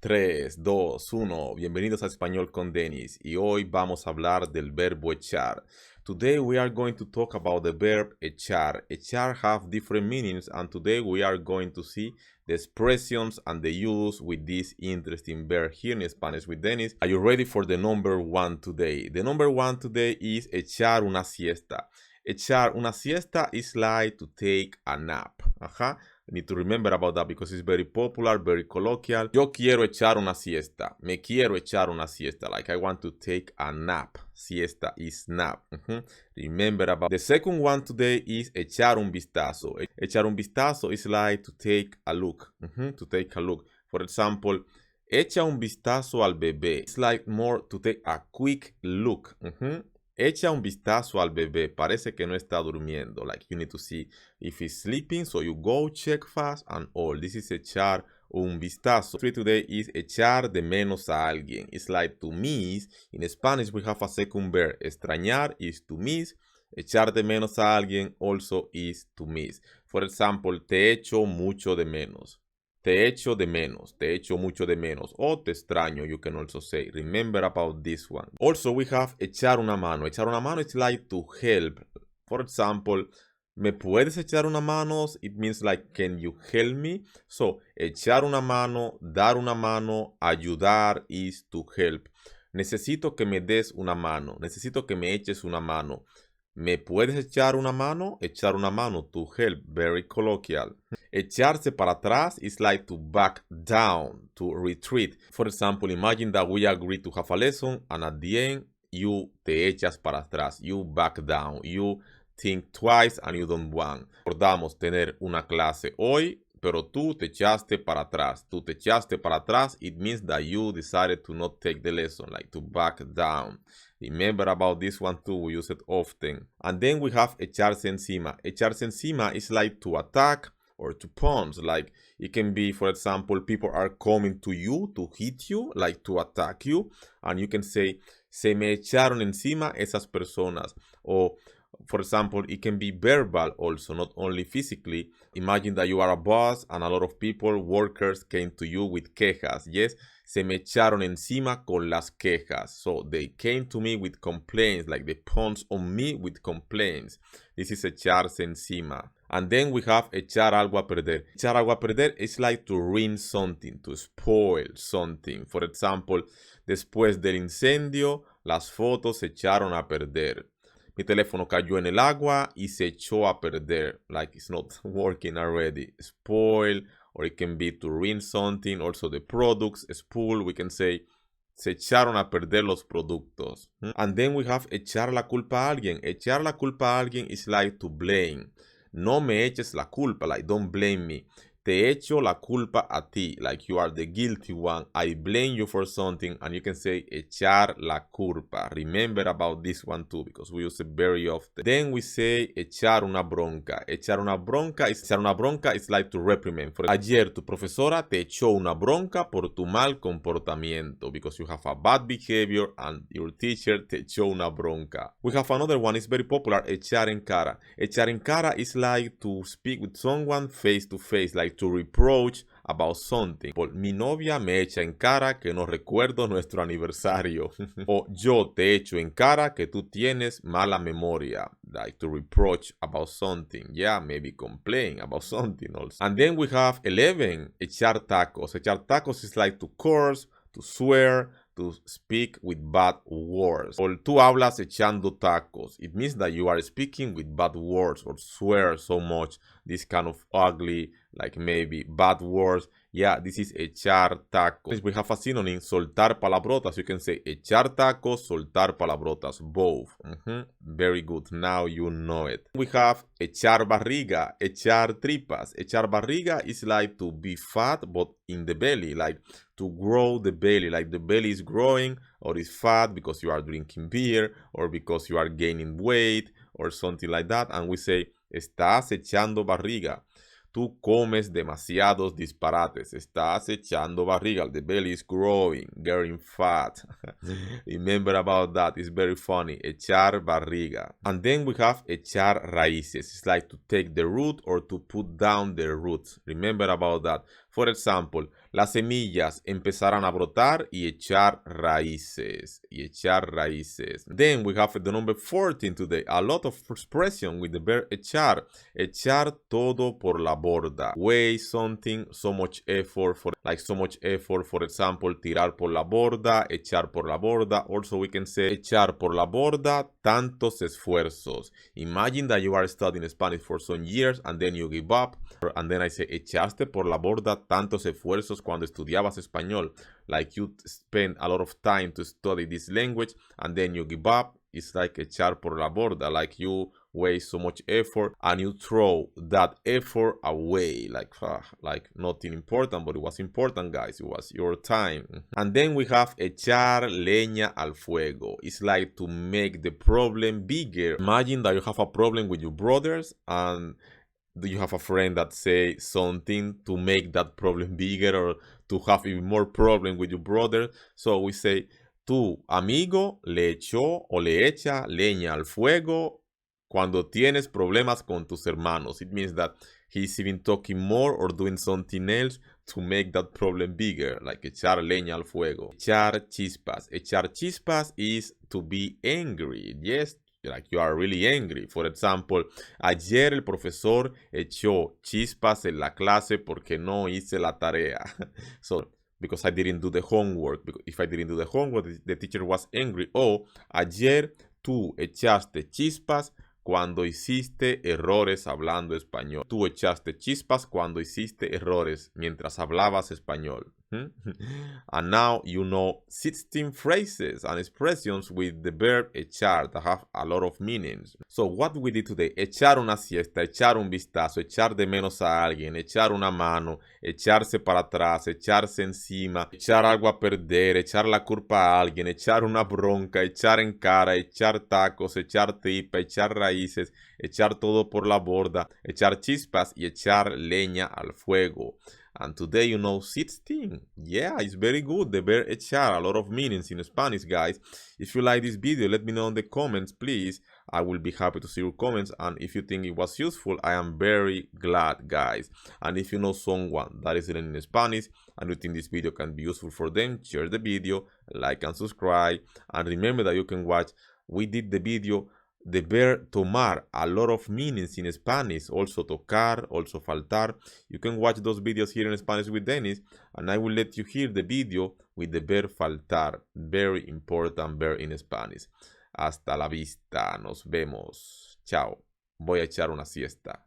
3, 2, 1. Bienvenidos a Español con Denis. Y hoy vamos a hablar del verbo echar. Today we are going to talk about the verb echar. Echar have different meanings, and today we are going to see the expressions and the use with this interesting verb here in Spanish with Denis. Are you ready for the number one today? The number one today is echar una siesta. Echar una siesta is like to take a nap. You need to remember about that because it's very popular, very colloquial. Yo quiero echar una siesta. Me quiero echar una siesta. Like I want to take a nap. Siesta is nap. Remember about the second one today is echar un vistazo. Echar un vistazo is like to take a look. To take a look. For example, echa un vistazo al bebé. It's like more to take a quick look. Echa un vistazo al bebé. Parece que no está durmiendo. Like you need to see if he's sleeping. So you go check fast and all. This is echar un vistazo. Today is echar de menos a alguien. It's like to miss. In Spanish we have a second verb. Extrañar is to miss. Echar de menos a alguien also is to miss. For example, te echo mucho de menos. Te echo de menos, te echo mucho de menos, o te extraño, you can also say. Remember about this one. Also, we have echar una mano. Echar una mano is like to help. For example, ¿me puedes echar una mano? It means like, can you help me? So, echar una mano, dar una mano, ayudar is to help. Necesito que me des una mano. Necesito que me eches una mano. ¿Me puedes echar una mano? Echar una mano, to help, very colloquial. Echarse para atrás is like to back down, to retreat. For example, imagine that we agree to have a lesson and at the end, you te echas para atrás, you back down, you think twice and you don't want. Acordamos tener una clase hoy, pero tú te echaste para atrás. Tú te echaste para atrás, it means that you decided to not take the lesson, like to back down. Remember about this one too, we use it often. And then we have echarse encima. Echarse encima is like to attack or to punch. Like it can be, for example, people are coming to you to hit you, like to attack you. And you can say, se me echaron encima esas personas. Or, for example, it can be verbal also, not only physically. Imagine that you are a boss and a lot of people, workers, came to you with quejas. Yes, se me echaron encima con las quejas. So they came to me with complaints, like they pounced on me with complaints. This is echarse encima. And then we have echar algo a perder. Echar algo a perder is like to ruin something, to spoil something. For example, después del incendio, las fotos se echaron a perder. Mi teléfono cayó en el agua y se echó a perder. Like it's not working already. Spoil, or it can be to ruin something. Also the products, spoil, we can say, se echaron a perder los productos. And then we have echar la culpa a alguien. Echar la culpa a alguien is like to blame. No me eches la culpa, like don't blame me. Te echo la culpa a ti, like you are the guilty one. I blame you for something, and you can say echar la culpa. Remember about this one too, because we use it very often. Then we say echar una bronca. Echar una bronca is like to reprimand. For ayer tu profesora te echó una bronca por tu mal comportamiento, because you have a bad behavior and your teacher te echó una bronca. We have another one, it's very popular, echar en cara. Echar en cara is like to speak with someone face to face, like to reproach about something. Por mi novia me echa en cara que no recuerdo nuestro aniversario. O yo te echo en cara que tú tienes mala memoria. Like to reproach about something. Yeah, maybe complain about something also. And then we have 11, echar tacos. Echar tacos is like to curse, to swear, to speak with bad words. Or tú hablas echando tacos. It means that you are speaking with bad words or swear so much. This kind of ugly, like maybe bad words. Yeah, this is echar tacos. We have a synonym, soltar palabrotas. You can say echar tacos, soltar palabrotas, both. Very good. Now you know it. We have echar barriga, echar tripas. Echar barriga is like to be fat, but in the belly, like to grow the belly, like the belly is growing or is fat because you are drinking beer or because you are gaining weight or something like that. And we say, estás echando barriga. Tú comes demasiados disparates. Estás echando barriga. The belly is growing, getting fat. Remember about that. It's very funny. Echar barriga. And then we have echar raíces. It's like to take the root or to put down the roots. Remember about that. For example, las semillas empezarán a brotar y echar raíces. Then we have the number 14 today. A lot of expression with the verb echar. Echar todo por la borda. Weigh something, so much effort. So much effort, for example, tirar por la borda, echar por la borda. Also, we can say echar por la borda tantos esfuerzos. Imagine that you are studying Spanish for some years and then you give up. And then I say, echaste por la borda tantos esfuerzos cuando estudiabas español. Like you spend a lot of time to study this language and then you give up. It's like echar por la borda, like you waste so much effort and you throw that effort away, like nothing important, but it was important, guys. It was your time. And then we have echar leña al fuego. It's like to make the problem bigger. Imagine that you have a problem with your brothers and do you have a friend that say something to make that problem bigger or to have even more problem with your brother? So we say, tu amigo le echó o le echa leña al fuego cuando tienes problemas con tus hermanos. It means that he's even talking more or doing something else to make that problem bigger, like echar leña al fuego. Echar chispas. Echar chispas is to be angry. Yes, like you are really angry. For example, ayer el profesor echó chispas en la clase porque no hice la tarea. So, because I didn't do the homework. Because if I didn't do the homework, the teacher was angry. O, ayer tú echaste chispas cuando hiciste errores hablando español. Tú echaste chispas cuando hiciste errores mientras hablabas español. And now you know 16 phrases and expressions with the verb echar that have a lot of meanings. So what we did today, echar una siesta, echar un vistazo, echar de menos a alguien, echar una mano, echarse para atrás, echarse encima, echar algo a perder, echar la culpa a alguien, echar una bronca, echar en cara, echar tacos, echar tripa, echar raíces, echar todo por la borda, echar chispas y echar leña al fuego. And today you know 16. Yeah, it's very good. The verb echar, a lot of meanings in Spanish, guys. If you like this video, let me know in the comments, please. I will be happy to see your comments. And if you think it was useful, I am very glad, guys. And if you know someone that is learning Spanish and you think this video can be useful for them, share the video, like and subscribe. And remember that you can watch, we did the video, the verb tomar, a lot of meanings in Spanish, also tocar, also faltar. You can watch those videos here in Spanish with Dennis, and I will let you hear the video with the verb faltar, very important verb in Spanish. Hasta la vista, nos vemos. Chao. Voy a echar una siesta.